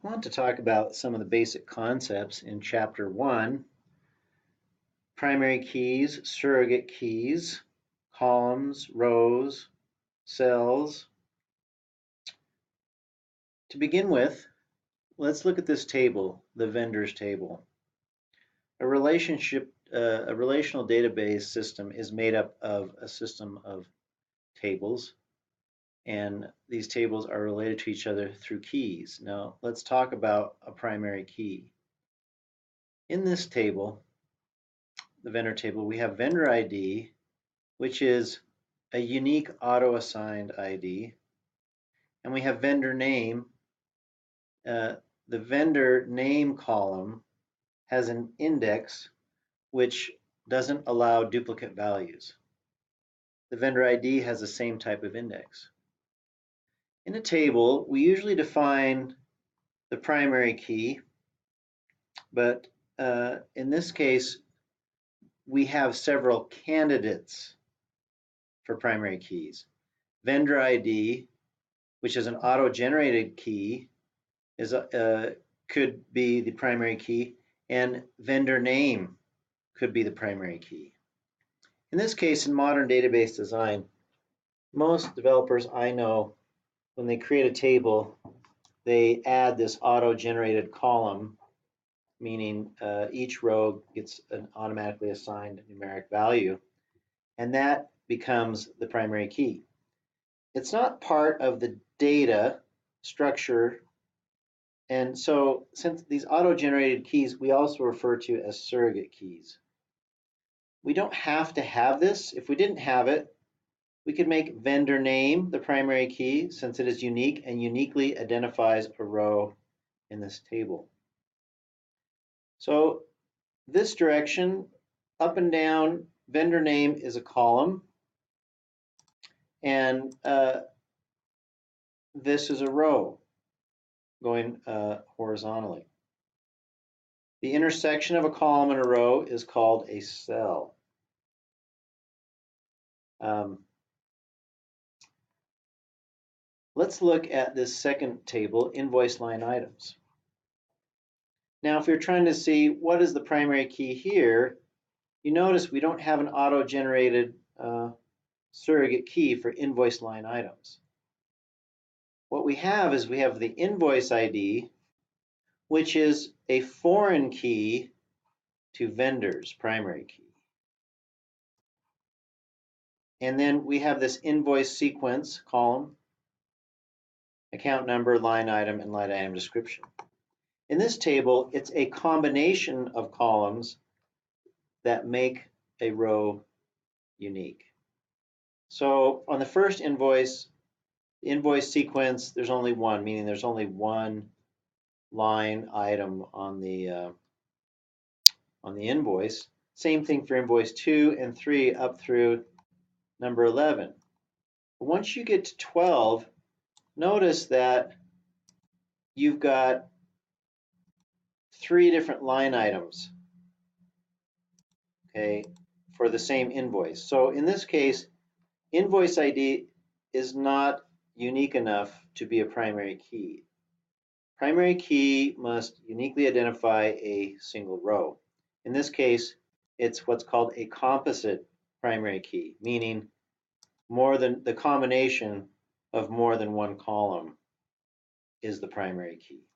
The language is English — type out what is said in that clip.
I want to talk about some of the basic concepts in Chapter 1, primary keys, surrogate keys, columns, rows, cells. To begin with, let's look at this table, the vendors table. A relational database system is made up of a system of tables, and these tables are related to each other through keys. Now, let's talk about a primary key. In this table, the vendor table, we have vendor ID, which is a unique auto-assigned ID, and we have vendor name. The vendor name column has an index which doesn't allow duplicate values. The vendor ID has the same type of index. In a table, we usually define the primary key, but in this case, we have several candidates for primary keys. Vendor ID, which is an auto-generated key, could be the primary key, and vendor name could be the primary key. In this case, in modern database design, most developers I know, when they create a table, they add this auto-generated column, meaning each row gets an automatically assigned numeric value, and that becomes the primary key. It's not part of the data structure, and so since these auto-generated keys, we also refer to as surrogate keys. We don't have to have this. If we didn't have it, we could make vendor name the primary key, since it is unique and uniquely identifies a row in this table. So this direction, up and down, vendor name is a column, and this is a row going horizontally. The intersection of a column and a row is called a cell. Let's look at this second table, invoice line items. Now, if you're trying to see what is the primary key here, you notice we don't have an auto-generated surrogate key for invoice line items. What we have is we have the invoice ID, which is a foreign key to vendor's primary key. And then we have this invoice sequence column, account number, line item, and line item description. In this table, it's a combination of columns that make a row unique. So on the first invoice, the invoice sequence, there's only one, meaning there's only one line item on the invoice. Same thing for invoice 2 and 3 up through number 11. But once you get to 12, notice that you've got 3 different line items, okay, for the same invoice. So in this case, invoice ID is not unique enough to be a primary key. Primary key must uniquely identify a single row. In this case, it's what's called a composite primary key, meaning more than the combination of more than one column is the primary key.